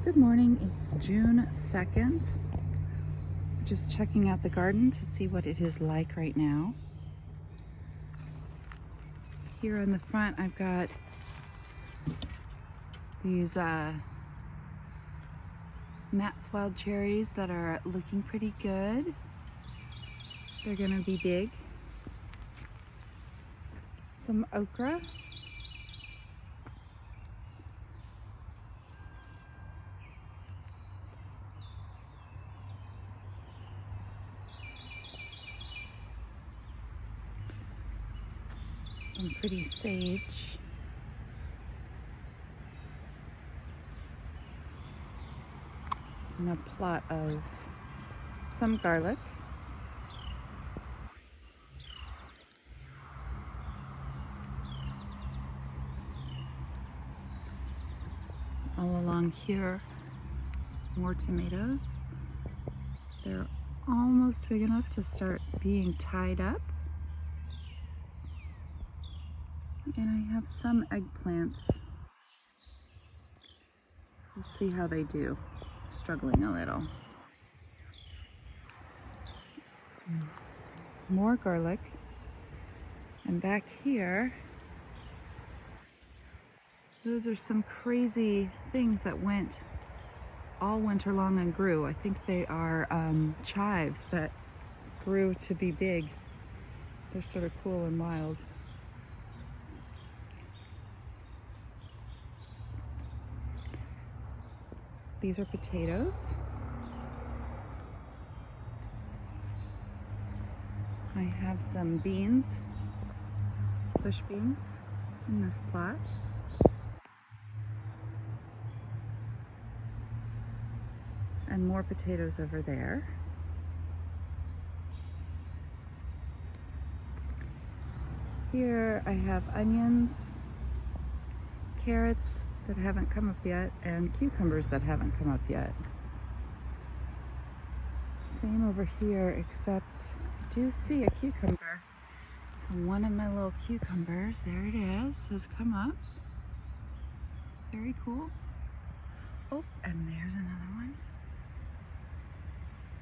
Good morning, it's June 2nd. Just checking out the garden to see what it is like right now. Here in the front I've got these Matt's wild cherries that are looking pretty good. They're gonna be big. Some okra. Some pretty sage. And a plot of some garlic. All along here, more tomatoes. They're almost big enough to start being tied up. And I have some eggplants. We'll see how they do. Struggling a little. More garlic. And back here, those are some crazy things that went all winter long and grew. I think they are chives that grew to be big. They're sort of cool and wild. These are potatoes. I have some beans, bush beans, in this plot. And more potatoes over there. Here I have onions, carrots that haven't come up yet, and cucumbers that haven't come up yet. Same over here, except I do see a cucumber. So one of my little cucumbers, there it is, has come up. Very cool. Oh, and there's another one.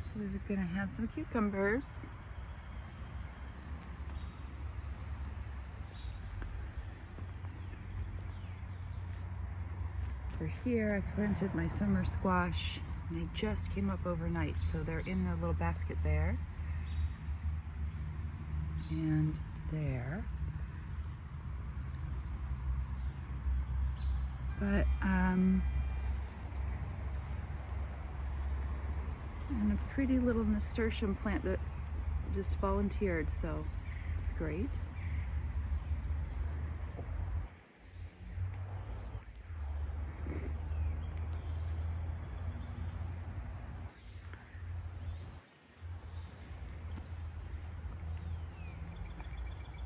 So we're gonna have some cucumbers. Over here, I planted my summer squash, and they just came up overnight, so they're in the little basket there. And there. But, and a pretty little nasturtium plant that just volunteered, so it's great.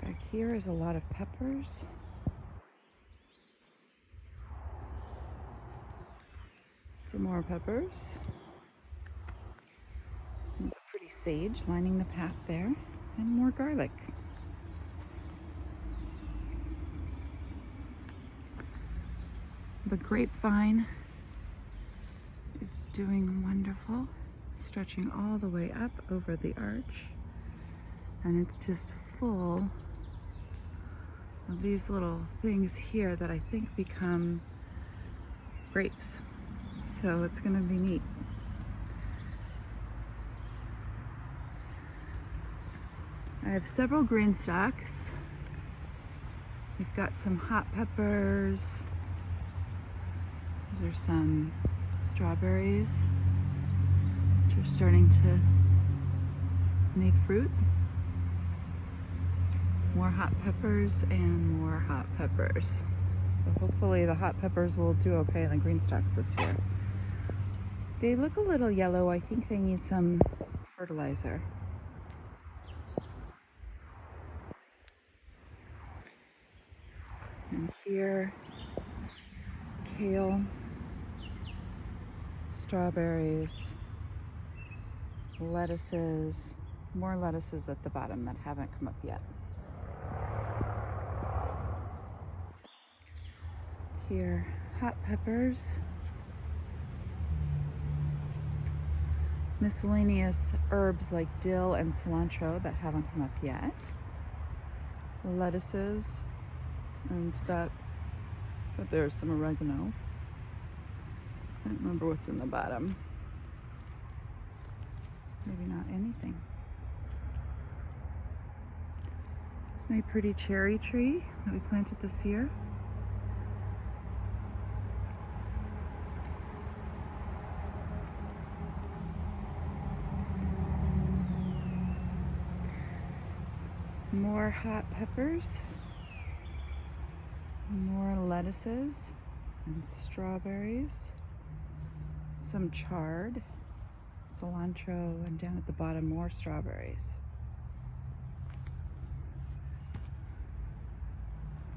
Back here is a lot of peppers. Some more peppers. There's a pretty sage lining the path there, and more garlic. The grapevine is doing wonderful, stretching all the way up over the arch, and it's just full of these little things here that I think become grapes. So it's gonna be neat. I have several green stalks. We've got some hot peppers. These are some strawberries, which are starting to make fruit. More hot peppers and more hot peppers. So hopefully the hot peppers will do okay on the green stalks this year. They look a little yellow. I think they need some fertilizer. And here, kale, strawberries, lettuces, more lettuces at the bottom that haven't come up yet. Here, hot peppers, miscellaneous herbs like dill and cilantro that haven't come up yet. Lettuces, and but there's some oregano. I don't remember what's in the bottom. Maybe not anything. It's my pretty cherry tree that we planted this year. More hot peppers, more lettuces and strawberries, some chard, cilantro, and down at the bottom more strawberries.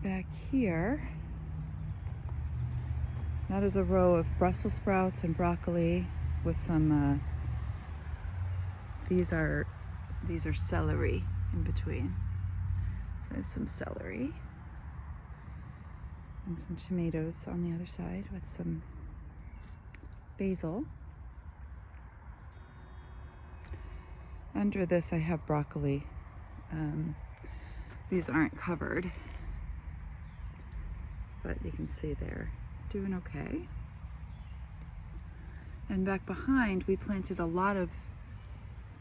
Back here, that is a row of Brussels sprouts and broccoli with some, these are celery in between. So there's some celery and some tomatoes on the other side with some basil. Under this I have broccoli. These aren't covered, but you can see they're doing okay. And back behind we planted a lot of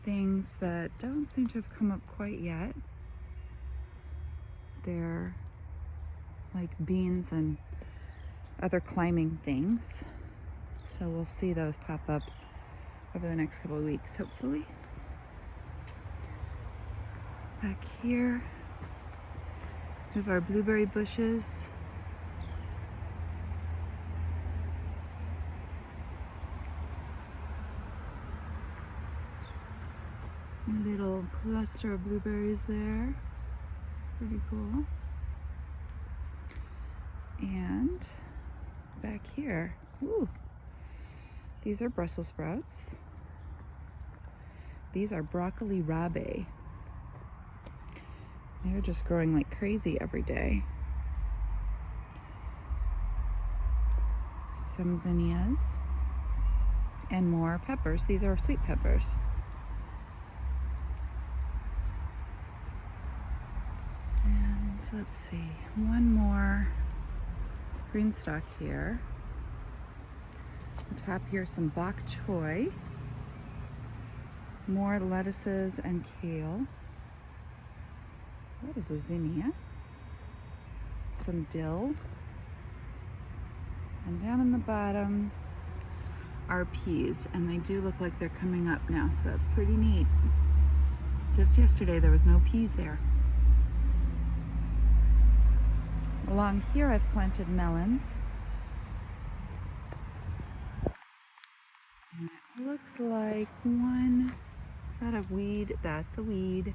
things that don't seem to have come up quite yet. They're like beans and other climbing things. So we'll see those pop up over the next couple of weeks, hopefully. Back here, we have our blueberry bushes. A little cluster of blueberries there. Pretty cool. And back here, ooh, these are Brussels sprouts. These are broccoli rabe. They're just growing like crazy every day. Some zinnias and more peppers. These are sweet peppers. So let's see, one more green stalk here. At the top here, some bok choy, more lettuces and kale. That is a zinnia. Some dill. And down in the bottom are peas, and they do look like they're coming up now, so that's pretty neat. Just yesterday there was no peas there. Along here I've planted melons. And it looks like one, is that a weed? That's a weed.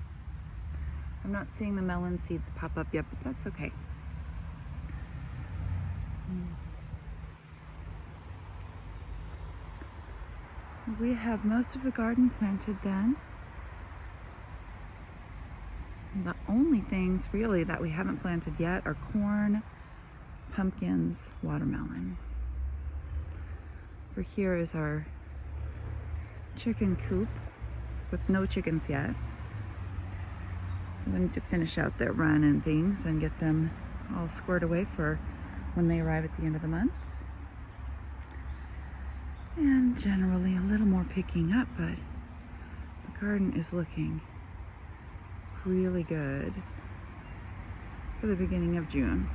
I'm not seeing the melon seeds pop up yet, but that's okay. We have most of the garden planted then. The only things really that we haven't planted yet are corn, pumpkins, watermelon. Over here is our chicken coop with no chickens yet. So we need to finish out their run and things and get them all squared away for when they arrive at the end of the month. And generally a little more picking up, but the garden is looking really good for the beginning of June.